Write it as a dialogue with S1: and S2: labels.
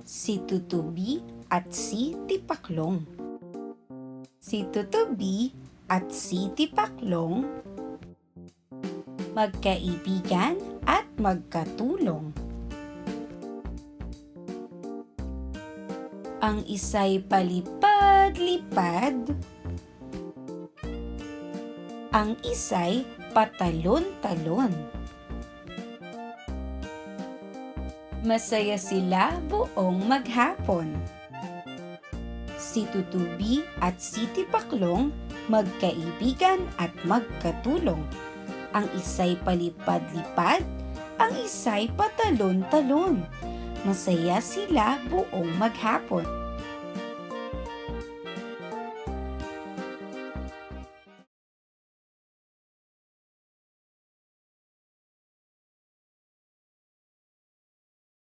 S1: Si Tutubi at si Tipaklong. Si Tutubi at si Tipaklong magkaibigan at magkatulong. Ang isa'y palipad-lipad, ang isa'y patalon-talon. Masaya sila buong maghapon. Si Tutubi at si Tipaklong magkaibigan at magkatulong. Ang isa'y palipad-lipad, ang isa'y patalon-talon. Masaya sila buong maghapon.